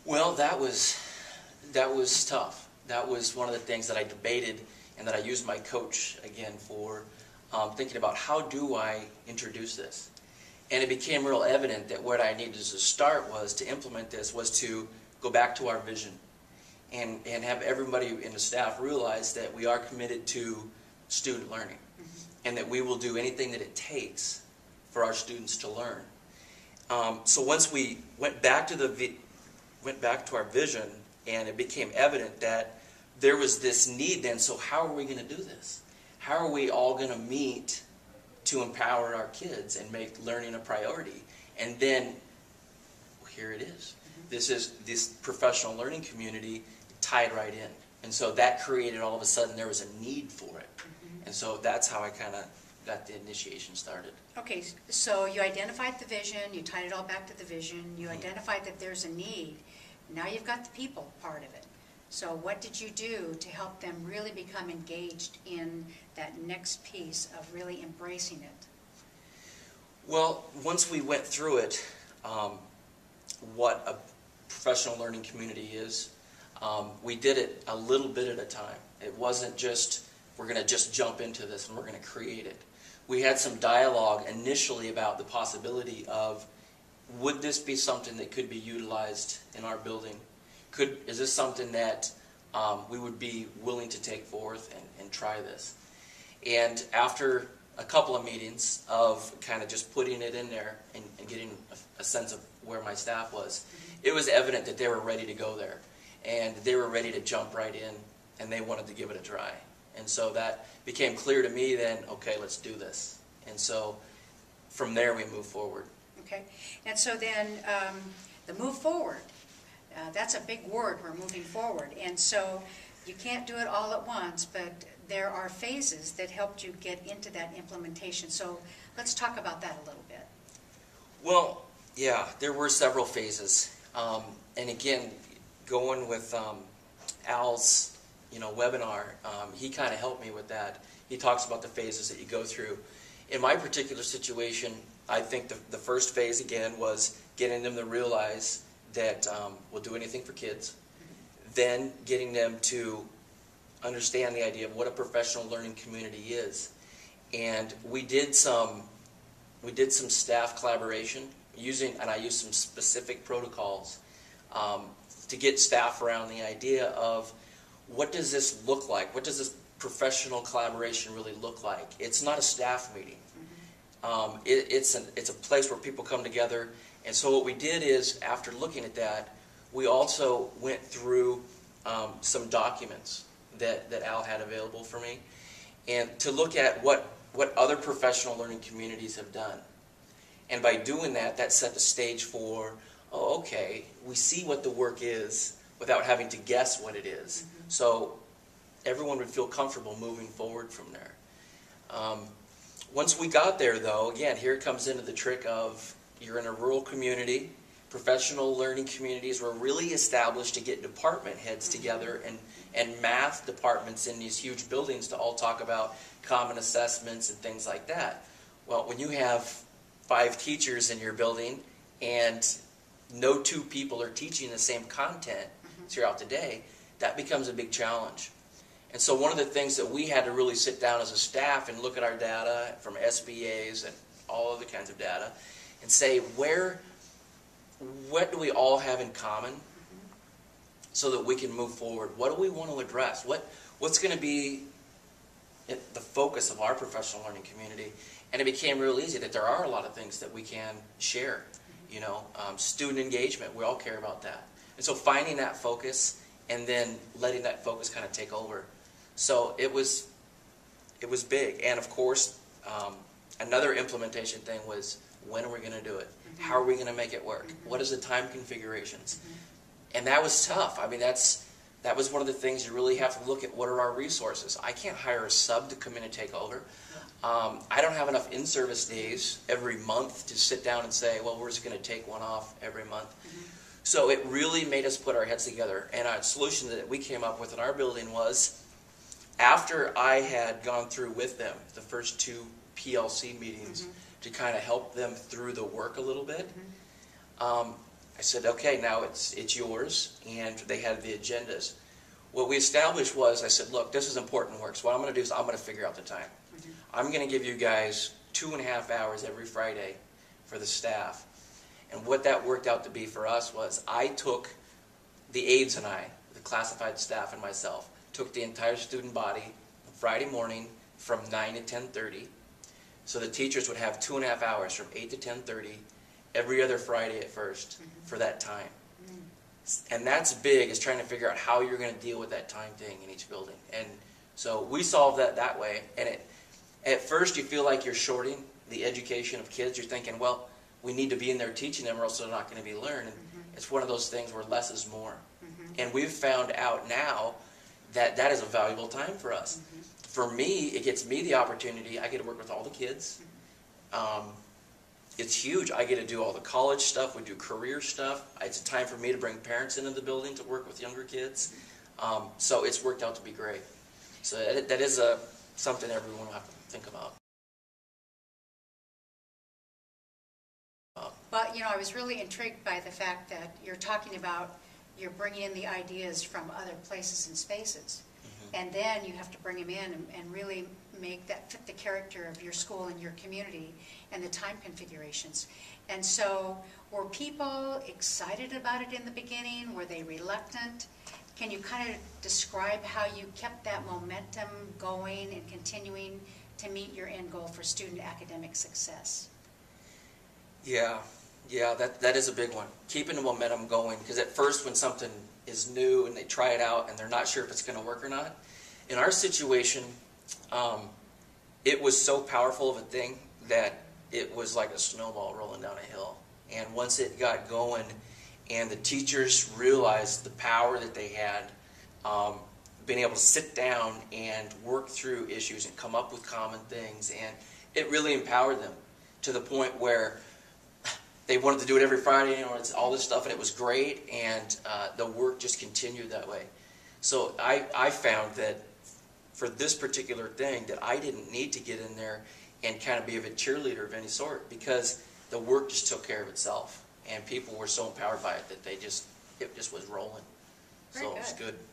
Well, that was tough. That was one of the things that I debated and that I used my coach again for thinking about how do I introduce this. And it became real evident that what I needed to start was to implement this was to go back to our vision and have everybody in the staff realize that we are committed to student learning and that we will do anything that it takes for our students to learn. So once we went back to our vision, and it became evident that there was this need then, so how are we going to do this? How are we all going to meet to empower our kids and make learning a priority? And then, well, here it is. This professional learning community tied right in. And so that created, all of a sudden, there was a need for it. And so that's how I kind of got the initiation started. Okay, so you identified the vision, you tied it all back to the vision, you identified that there's a need. Now you've got the people part of it. So what did you do to help them really become engaged in that next piece of really embracing it? Well, once we went through it, what a professional learning community is, we did it a little bit at a time. It wasn't just, we're going to just jump into this and we're going to create it. We had some dialogue initially about the possibility of, would this be something that could be utilized in our building? Is this something that we would be willing to take forth and try this? And after a couple of meetings of kind of just putting it in there and getting a sense of where my staff was, it was evident that they were ready to go there. And they were ready to jump right in, and they wanted to give it a try. And so that became clear to me then, okay, let's do this. And so from there we moved forward. Okay, and so then the move forward, that's a big word, we're moving forward. And so you can't do it all at once, but there are phases that helped you get into that implementation. So let's talk about that a little bit. Well, yeah, there were several phases. And again, going with Al's webinar, he kind of helped me with that. He talks about the phases that you go through. In my particular situation, I think the first phase, again, was getting them to realize that we'll do anything for kids. Then getting them to understand the idea of what a professional learning community is. And we did some staff collaboration, and I used some specific protocols to get staff around the idea of what does this look like? What does this professional collaboration really look like? It's not a staff meeting. It's a place where people come together. And so what we did is, after looking at that, we also went through some documents that Al had available for me, and to look at what other professional learning communities have done. And by doing that, that set the stage for, oh, okay, we see what the work is without having to guess what it is. So everyone would feel comfortable moving forward from there. Once we got there, though, again, here it comes into the trick of, you're in a rural community. Professional learning communities were really established to get department heads together and math departments in these huge buildings to all talk about common assessments and things like that. Well, when you have 5 teachers in your building and no 2 people are teaching the same content throughout the day, that becomes a big challenge. And so one of the things that we had to really sit down as a staff and look at our data from SBAs and all other kinds of data and say, what do we all have in common so that we can move forward? What do we want to address? What's going to be the focus of our professional learning community? And it became real easy that there are a lot of things that we can share. Student engagement, we all care about that. And so finding that focus and then letting that focus kind of take over. So it was big. And of course, another implementation thing was, when are we going to do it? How are we going to make it work? What is the time configurations? And that was tough. I mean, that was one of the things you really have to look at. What are our resources? I can't hire a sub to come in and take over. I don't have enough in-service days every month to sit down and say, well, we're just going to take one off every month. So it really made us put our heads together. And our solution that we came up with in our building was, after I had gone through with them the first 2 PLC meetings to kind of help them through the work a little bit, I said, okay, now it's yours, and they had the agendas. What we established was, I said, look, this is important work, so what I'm going to do is I'm going to figure out the time. I'm going to give you guys 2.5 hours every Friday for the staff. And what that worked out to be for us was I took the aides and I, the classified staff and myself, took the entire student body Friday morning from 9 to 10:30. So the teachers would have 2.5 hours from 8 to 10:30 every other Friday at first for that time. And that's big, is trying to figure out how you're going to deal with that time thing in each building. And so we solved that way. And at first you feel like you're shorting the education of kids. You're thinking, well, we need to be in there teaching them or else they're not going to be learning. It's one of those things where less is more. And we've found out now that that is a valuable time for us. For me, it gets me the opportunity. I get to work with all the kids. It's huge. I get to do all the college stuff. We do career stuff. It's a time for me to bring parents into the building to work with younger kids. So it's worked out to be great. So that is something everyone will have to think about. But, I was really intrigued by the fact that you're talking about you're bringing in the ideas from other places and spaces. And then you have to bring them in and really make that fit the character of your school and your community and the time configurations. And so were people excited about it in the beginning? Were they reluctant? Can you kind of describe how you kept that momentum going and continuing to meet your end goal for student academic success? Yeah, that is a big one. Keeping the momentum going, because at first when something is new and they try it out and they're not sure if it's going to work or not. In our situation, it was so powerful of a thing that it was like a snowball rolling down a hill. And once it got going and the teachers realized the power that they had, being able to sit down and work through issues and come up with common things, and it really empowered them to the point where they wanted to do it every Friday, it's all this stuff, and it was great, and the work just continued that way. So I found that for this particular thing that I didn't need to get in there and kind of be a cheerleader of any sort, because the work just took care of itself, and people were so empowered by it that it just was rolling. So it was good.